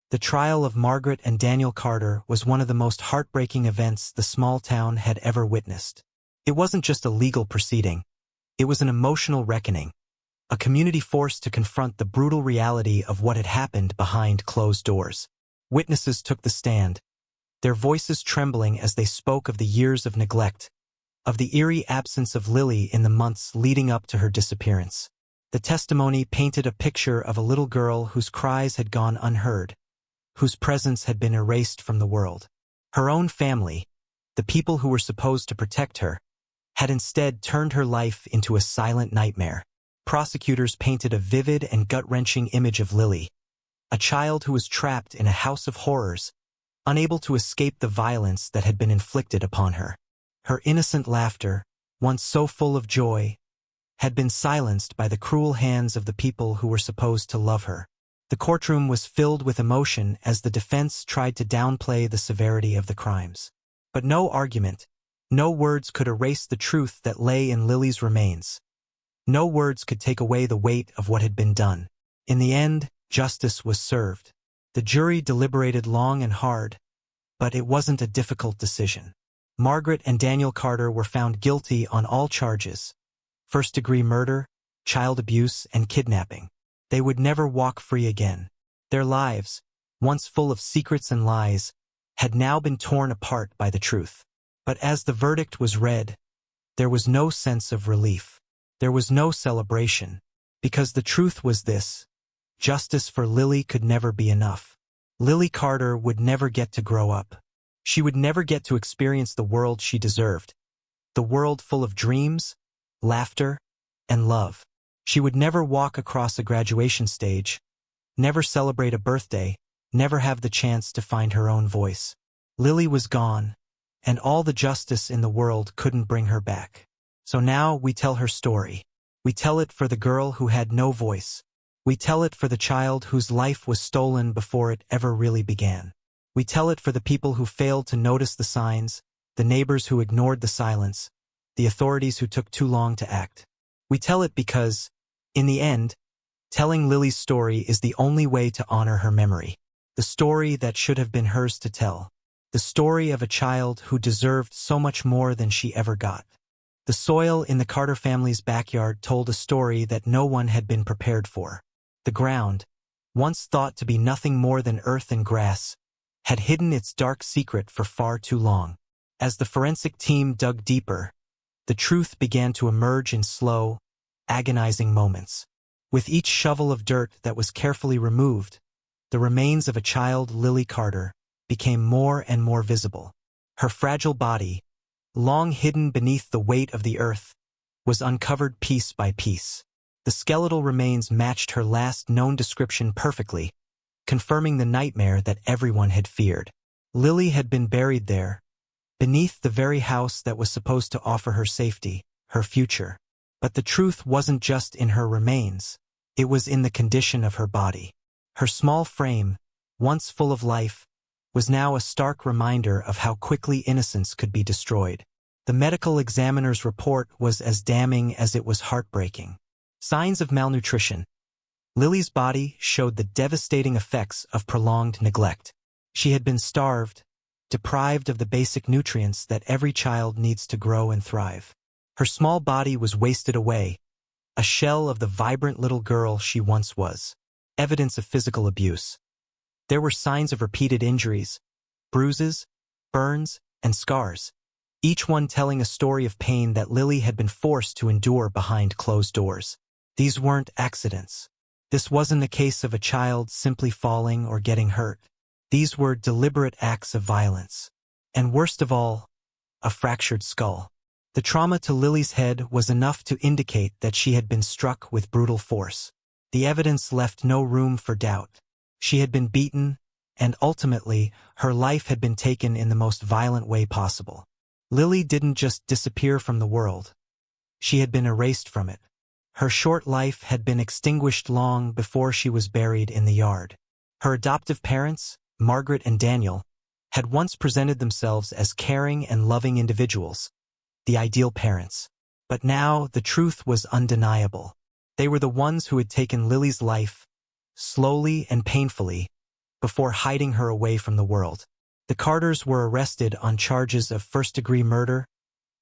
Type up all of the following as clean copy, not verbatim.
The trial of Margaret and Daniel Carter was one of the most heartbreaking events the small town had ever witnessed. It wasn't just a legal proceeding. It was an emotional reckoning, a community forced to confront the brutal reality of what had happened behind closed doors. Witnesses took the stand, their voices trembling as they spoke of the years of neglect, of the eerie absence of Lilly in the months leading up to her disappearance. The testimony painted a picture of a little girl whose cries had gone unheard, whose presence had been erased from the world. Her own family, the people who were supposed to protect her, had instead turned her life into a silent nightmare. Prosecutors painted a vivid and gut-wrenching image of Lilly, a child who was trapped in a house of horrors, unable to escape the violence that had been inflicted upon her. Her innocent laughter, once so full of joy, had been silenced by the cruel hands of the people who were supposed to love her. The courtroom was filled with emotion as the defense tried to downplay the severity of the crimes. But no argument, no words could erase the truth that lay in Lilly's remains. No words could take away the weight of what had been done. In the end, justice was served. The jury deliberated long and hard, but it wasn't a difficult decision. Margaret and Daniel Carter were found guilty on all charges: first-degree murder, child abuse, and kidnapping. They would never walk free again. Their lives, once full of secrets and lies, had now been torn apart by the truth. But as the verdict was read, there was no sense of relief. There was no celebration, because the truth was this: justice for Lilly could never be enough. Lilly Carter would never get to grow up. She would never get to experience the world she deserved, the world full of dreams, laughter, and love. She would never walk across a graduation stage, never celebrate a birthday, never have the chance to find her own voice. Lilly was gone, and all the justice in the world couldn't bring her back. So now we tell her story. We tell it for the girl who had no voice. We tell it for the child whose life was stolen before it ever really began. We tell it for the people who failed to notice the signs, the neighbors who ignored the silence, the authorities who took too long to act. We tell it because, in the end, telling Lilly's story is the only way to honor her memory. The story that should have been hers to tell. The story of a child who deserved so much more than she ever got. The soil in the Carter family's backyard told a story that no one had been prepared for. The ground, once thought to be nothing more than earth and grass, had hidden its dark secret for far too long. As the forensic team dug deeper, the truth began to emerge in slow, agonizing moments. With each shovel of dirt that was carefully removed, the remains of a child, Lilly Carter, became more and more visible. Her fragile body, long hidden beneath the weight of the earth, was uncovered piece by piece. The skeletal remains matched her last known description perfectly, confirming the nightmare that everyone had feared. Lilly had been buried there, beneath the very house that was supposed to offer her safety, her future. But the truth wasn't just in her remains, it was in the condition of her body. Her small frame, once full of life, was now a stark reminder of how quickly innocence could be destroyed. The medical examiner's report was as damning as it was heartbreaking. Signs of malnutrition. Lilly's body showed the devastating effects of prolonged neglect. She had been starved, deprived of the basic nutrients that every child needs to grow and thrive. Her small body was wasted away, a shell of the vibrant little girl she once was. Evidence of physical abuse. There were signs of repeated injuries, bruises, burns, and scars, each one telling a story of pain that Lilly had been forced to endure behind closed doors. These weren't accidents. This wasn't a case of a child simply falling or getting hurt. These were deliberate acts of violence. And worst of all, a fractured skull. The trauma to Lilly's head was enough to indicate that she had been struck with brutal force. The evidence left no room for doubt. She had been beaten, and ultimately, her life had been taken in the most violent way possible. Lilly didn't just disappear from the world. She had been erased from it. Her short life had been extinguished long before she was buried in the yard. Her adoptive parents, Margaret and Daniel, had once presented themselves as caring and loving individuals, the ideal parents. But now the truth was undeniable. They were the ones who had taken Lilly's life, slowly and painfully, before hiding her away from the world. The Carters were arrested on charges of first-degree murder,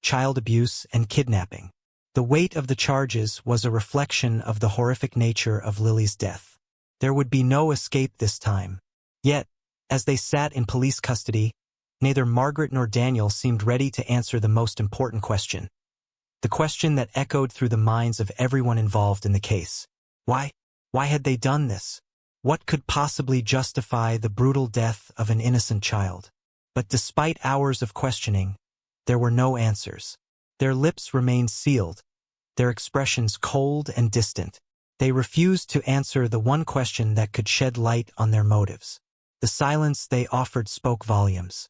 child abuse, and kidnapping. The weight of the charges was a reflection of the horrific nature of Lilly's death. There would be no escape this time. Yet, as they sat in police custody, neither Margaret nor Daniel seemed ready to answer the most important question. The question that echoed through the minds of everyone involved in the case. Why? Why had they done this? What could possibly justify the brutal death of an innocent child? But despite hours of questioning, there were no answers. Their lips remained sealed, their expressions cold and distant. They refused to answer the one question that could shed light on their motives. The silence they offered spoke volumes.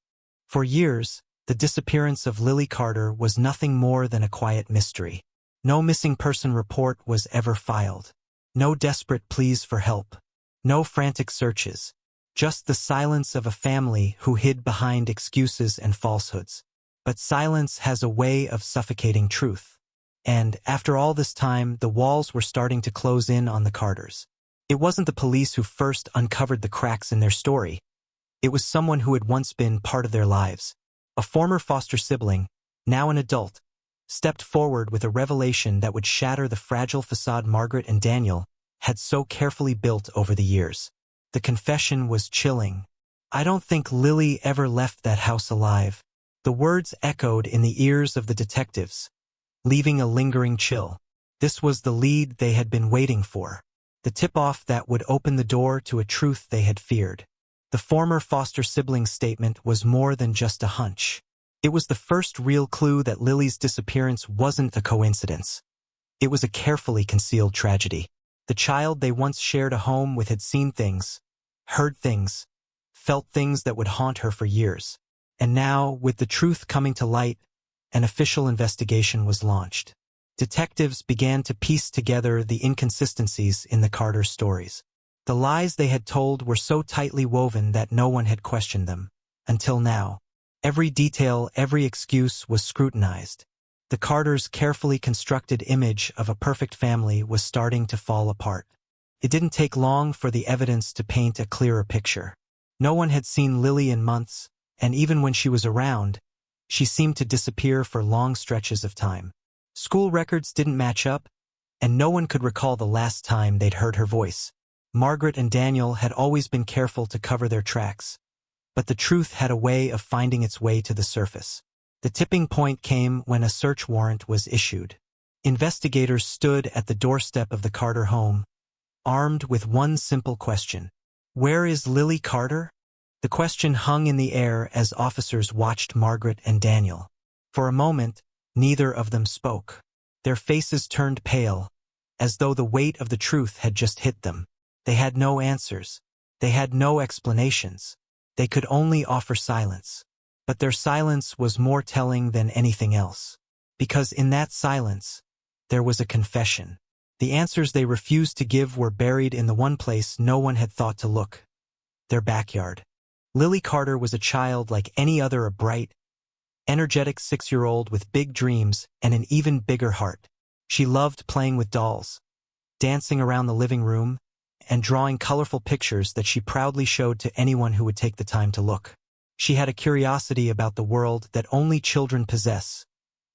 For years, the disappearance of Lilly Carter was nothing more than a quiet mystery. No missing person report was ever filed. No desperate pleas for help. No frantic searches. Just the silence of a family who hid behind excuses and falsehoods. But silence has a way of suffocating truth. And, after all this time, the walls were starting to close in on the Carters. It wasn't the police who first uncovered the cracks in their story. It was someone who had once been part of their lives. A former foster sibling, now an adult, stepped forward with a revelation that would shatter the fragile facade Margaret and Daniel had so carefully built over the years. The confession was chilling. "I don't think Lilly ever left that house alive." The words echoed in the ears of the detectives, leaving a lingering chill. This was the lead they had been waiting for. The tip-off that would open the door to a truth they had feared. The former foster sibling's statement was more than just a hunch. It was the first real clue that Lilly's disappearance wasn't a coincidence. It was a carefully concealed tragedy. The child they once shared a home with had seen things, heard things, felt things that would haunt her for years. And now, with the truth coming to light, an official investigation was launched. Detectives began to piece together the inconsistencies in the Carter stories. The lies they had told were so tightly woven that no one had questioned them. Until now. Every detail, every excuse was scrutinized. The Carters' carefully constructed image of a perfect family was starting to fall apart. It didn't take long for the evidence to paint a clearer picture. No one had seen Lilly in months, and even when she was around, she seemed to disappear for long stretches of time. School records didn't match up, and no one could recall the last time they'd heard her voice. Margaret and Daniel had always been careful to cover their tracks, but the truth had a way of finding its way to the surface. The tipping point came when a search warrant was issued. Investigators stood at the doorstep of the Carter home, armed with one simple question. Where is Lilly Carter? The question hung in the air as officers watched Margaret and Daniel. For a moment, neither of them spoke. Their faces turned pale, as though the weight of the truth had just hit them. They had no answers. They had no explanations. They could only offer silence. But their silence was more telling than anything else. Because in that silence, there was a confession. The answers they refused to give were buried in the one place no one had thought to look. Their backyard. Lilly Carter was a child like any other, a bright, energetic 6-year-old with big dreams and an even bigger heart. She loved playing with dolls, dancing around the living room, and drawing colorful pictures that she proudly showed to anyone who would take the time to look. She had a curiosity about the world that only children possess,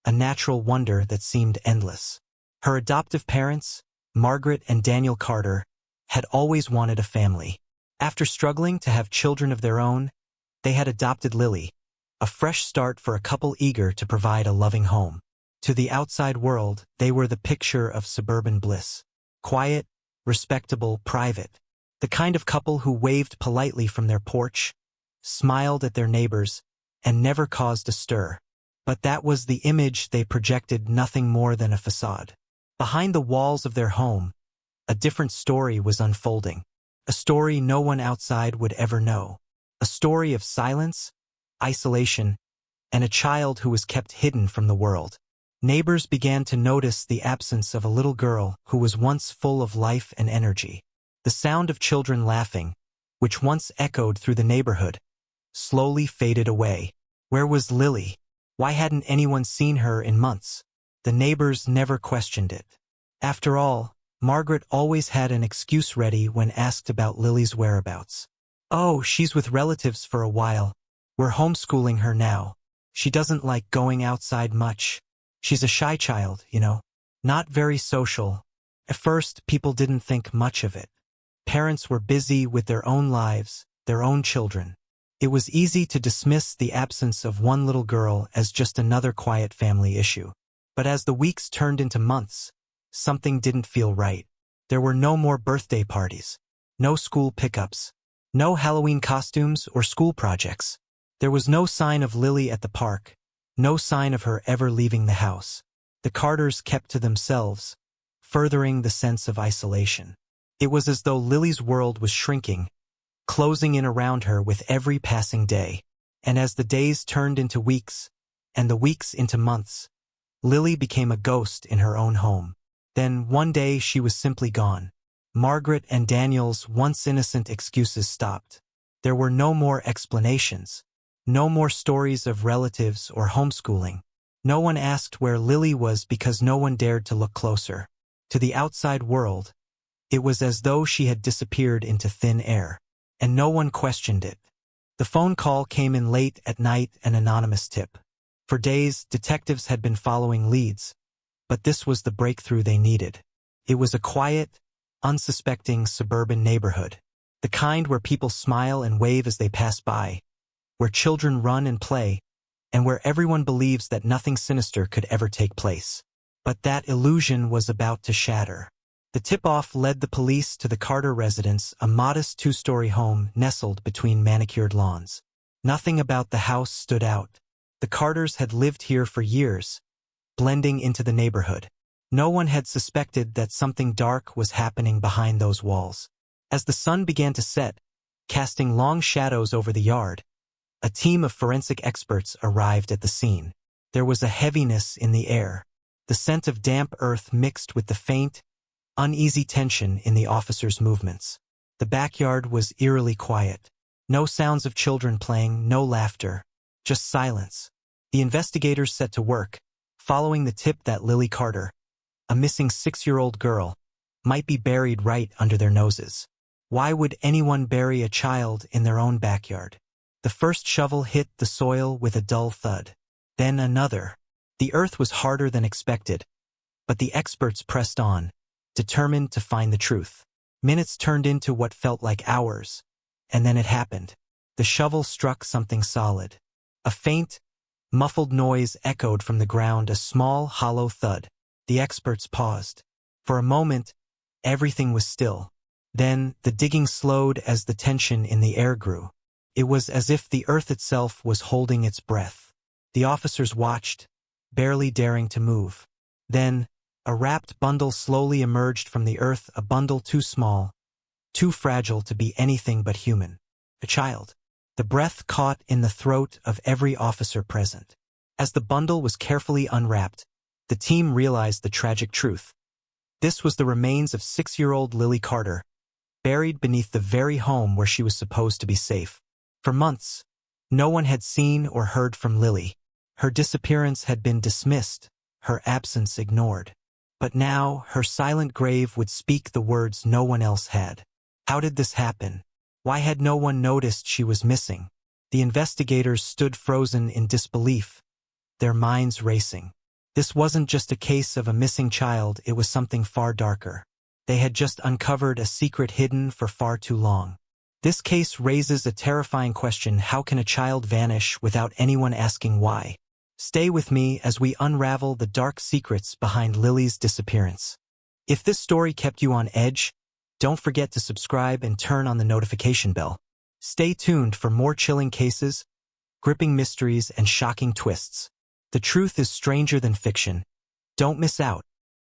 a natural wonder that seemed endless. Her adoptive parents, Margaret and Daniel Carter, had always wanted a family. After struggling to have children of their own, they had adopted Lilly, a fresh start for a couple eager to provide a loving home. To the outside world, they were the picture of suburban bliss. Quiet, respectable, private. The kind of couple who waved politely from their porch, smiled at their neighbors, and never caused a stir. But that was the image they projected, nothing more than a facade. Behind the walls of their home, a different story was unfolding. A story no one outside would ever know. A story of silence, isolation, and a child who was kept hidden from the world. Neighbors began to notice the absence of a little girl who was once full of life and energy. The sound of children laughing, which once echoed through the neighborhood, slowly faded away. Where was Lilly? Why hadn't anyone seen her in months? The neighbors never questioned it. After all, Margaret always had an excuse ready when asked about Lilly's whereabouts. "Oh, she's with relatives for a while. We're homeschooling her now. She doesn't like going outside much. She's a shy child, you know. Not very social." At first, people didn't think much of it. Parents were busy with their own lives, their own children. It was easy to dismiss the absence of one little girl as just another quiet family issue. But as the weeks turned into months, something didn't feel right. There were no more birthday parties, no school pickups, no Halloween costumes or school projects. There was no sign of Lily at the park, no sign of her ever leaving the house. The Carters kept to themselves, furthering the sense of isolation. It was as though Lily's world was shrinking, closing in around her with every passing day. And as the days turned into weeks, and the weeks into months, Lily became a ghost in her own home. Then one day she was simply gone. Margaret and Daniel's once innocent excuses stopped. There were no more explanations, no more stories of relatives or homeschooling. No one asked where Lily was because no one dared to look closer. To the outside world, it was as though she had disappeared into thin air, and no one questioned it. The phone call came in late at night, an anonymous tip. For days, detectives had been following leads, but this was the breakthrough they needed. It was a quiet, unsuspecting suburban neighborhood, the kind where people smile and wave as they pass by, where children run and play, and where everyone believes that nothing sinister could ever take place. But that illusion was about to shatter. The tip-off led the police to the Carter residence, a modest two-story home nestled between manicured lawns. Nothing about the house stood out. The Carters had lived here for years, blending into the neighborhood. No one had suspected that something dark was happening behind those walls. As the sun began to set, casting long shadows over the yard, a team of forensic experts arrived at the scene. There was a heaviness in the air, the scent of damp earth mixed with the faint, uneasy tension in the officers' movements. The backyard was eerily quiet. No sounds of children playing, no laughter, just silence. The investigators set to work, following the tip that Lily Carter, a missing 6-year-old girl, might be buried right under their noses. Why would anyone bury a child in their own backyard? The first shovel hit the soil with a dull thud. Then another. The earth was harder than expected, but the experts pressed on, determined to find the truth. Minutes turned into what felt like hours, and then it happened. The shovel struck something solid. A faint, muffled noise echoed from the ground, a small, hollow thud. The experts paused. For a moment, everything was still. Then, the digging slowed as the tension in the air grew. It was as if the earth itself was holding its breath. The officers watched, barely daring to move. Then, a wrapped bundle slowly emerged from the earth, a bundle too small, too fragile to be anything but human. A child. The breath caught in the throat of every officer present. As the bundle was carefully unwrapped, the team realized the tragic truth. This was the remains of 6-year-old Lily Carter, buried beneath the very home where she was supposed to be safe. For months, no one had seen or heard from Lily. Her disappearance had been dismissed, her absence ignored. But now, her silent grave would speak the words no one else had. How did this happen? Why had no one noticed she was missing? The investigators stood frozen in disbelief, their minds racing. This wasn't just a case of a missing child, it was something far darker. They had just uncovered a secret hidden for far too long. This case raises a terrifying question: how can a child vanish without anyone asking why? Stay with me as we unravel the dark secrets behind Lily's disappearance. If this story kept you on edge, don't forget to subscribe and turn on the notification bell. Stay tuned for more chilling cases, gripping mysteries, and shocking twists. The truth is stranger than fiction. Don't miss out.